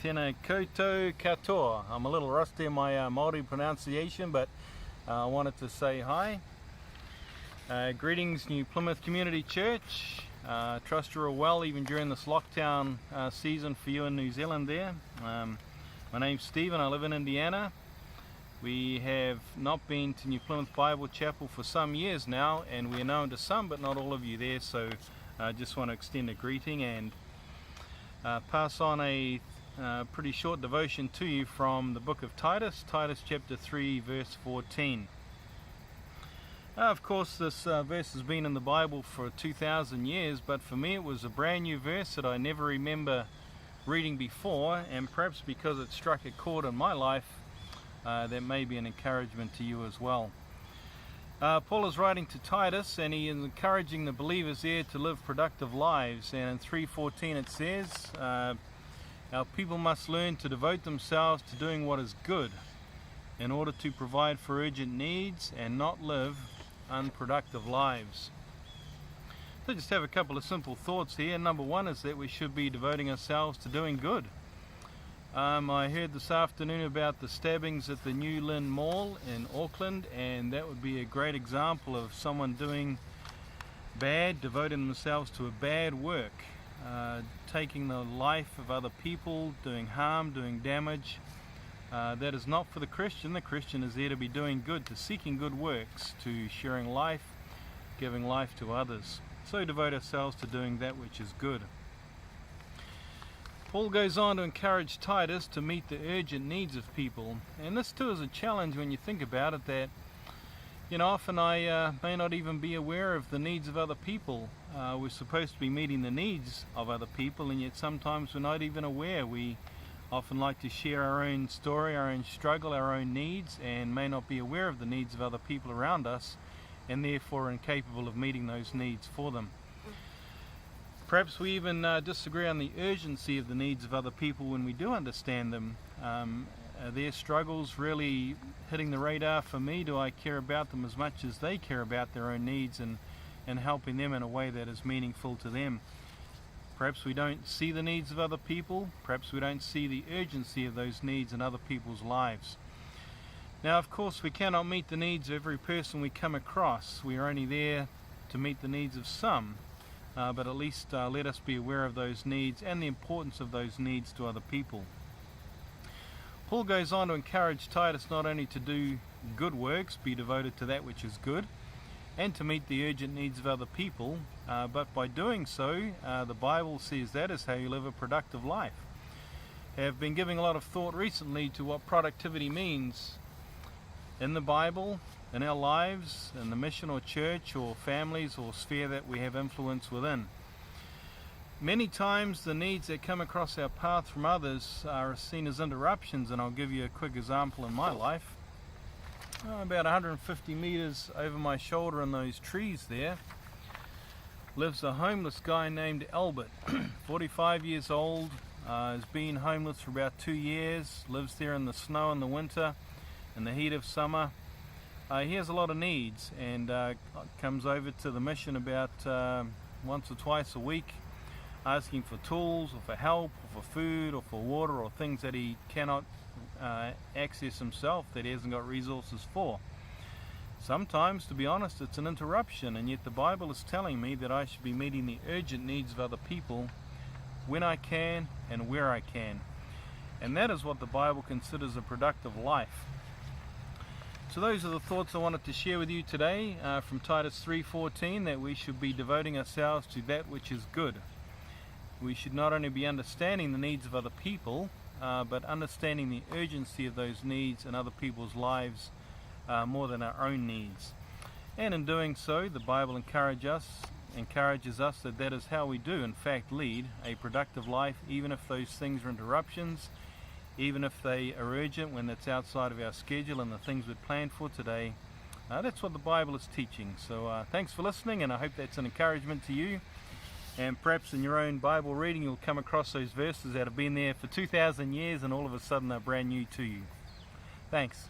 Tēnā koutou katoa. I'm a little rusty in my Māori pronunciation, but I wanted to say hi. Greetings, New Plymouth Community Church. Trust you're all well even during this lockdown season for you in New Zealand there. My name's Stephen, I live in Indiana. We have not been to New Plymouth Bible Chapel for some years now, and we're known to some but not all of you there, so I just want to extend a greeting and pass on a pretty short devotion to you from the book of Titus chapter 3 verse 14. Of course this verse has been in the Bible for 2,000 years, but for me it was a brand new verse that I never remember reading before, and perhaps because it struck a chord in my life, that may be an encouragement to you as well. Paul is writing to Titus, and he is encouraging the believers there to live productive lives, and in 3:14 it says, our people must learn to devote themselves to doing what is good in order to provide for urgent needs and not live unproductive lives. So just have a couple of simple thoughts here. Number one is that we should be devoting ourselves to doing good. I heard this afternoon about the stabbings at the New Lynn Mall in Auckland, and that would be a great example of someone doing bad, devoting themselves to a bad work, taking the life of other people, doing harm, doing damage. That is not for the Christian. The Christian is there to be doing good, to seeking good works, to sharing life, giving life to others. So devote ourselves to doing that which is good. Paul goes on to encourage Titus to meet the urgent needs of people, and this too is a challenge when you think about it, that often I may not even be aware of the needs of other people. We're supposed to be meeting the needs of other people, and yet sometimes we're not even aware. We often like to share our own story, our own struggle, our own needs, and may not be aware of the needs of other people around us, and therefore incapable of meeting those needs for them. Perhaps we even disagree on the urgency of the needs of other people when we do understand them. Are their struggles really hitting the radar for me? Do I care about them as much as they care about their own needs and helping them in a way that is meaningful to them? Perhaps we don't see the needs of other people. Perhaps we don't see the urgency of those needs in other people's lives. Now, of course, we cannot meet the needs of every person we come across. We are only there to meet the needs of some. But at least let us be aware of those needs and the importance of those needs to other people. Paul goes on to encourage Titus not only to do good works, be devoted to that which is good, and to meet the urgent needs of other people, but by doing so, the Bible says that is how you live a productive life. I have been giving a lot of thought recently to what productivity means in the Bible, in our lives, in the mission or church or families or sphere that we have influence within. Many times the needs that come across our path from others are seen as interruptions, and I'll give you a quick example in my life. About 150 meters over my shoulder in those trees there lives a homeless guy named Albert, 45 years old, has been homeless for about 2 years, lives there in the snow in the winter, in the heat of summer. He has a lot of needs, and comes over to the mission about once or twice a week, asking for tools or for help or for food or for water or things that he cannot access himself, that he hasn't got resources for. Sometimes, to be honest, it's an interruption, and yet the Bible is telling me that I should be meeting the urgent needs of other people when I can and where I can. And that is what the Bible considers a productive life. So those are the thoughts I wanted to share with you today from Titus 3:14, that we should be devoting ourselves to that which is good. We should not only be understanding the needs of other people, but understanding the urgency of those needs in other people's lives more than our own needs. And in doing so, the Bible encourages us that that is how we do, in fact, lead a productive life, even if those things are interruptions, even if they are urgent, when it's outside of our schedule and the things we'd planned for today. That's what the Bible is teaching. So thanks for listening, and I hope that's an encouragement to you. And perhaps in your own Bible reading you'll come across those verses that have been there for 2,000 years and all of a sudden they're brand new to you. Thanks.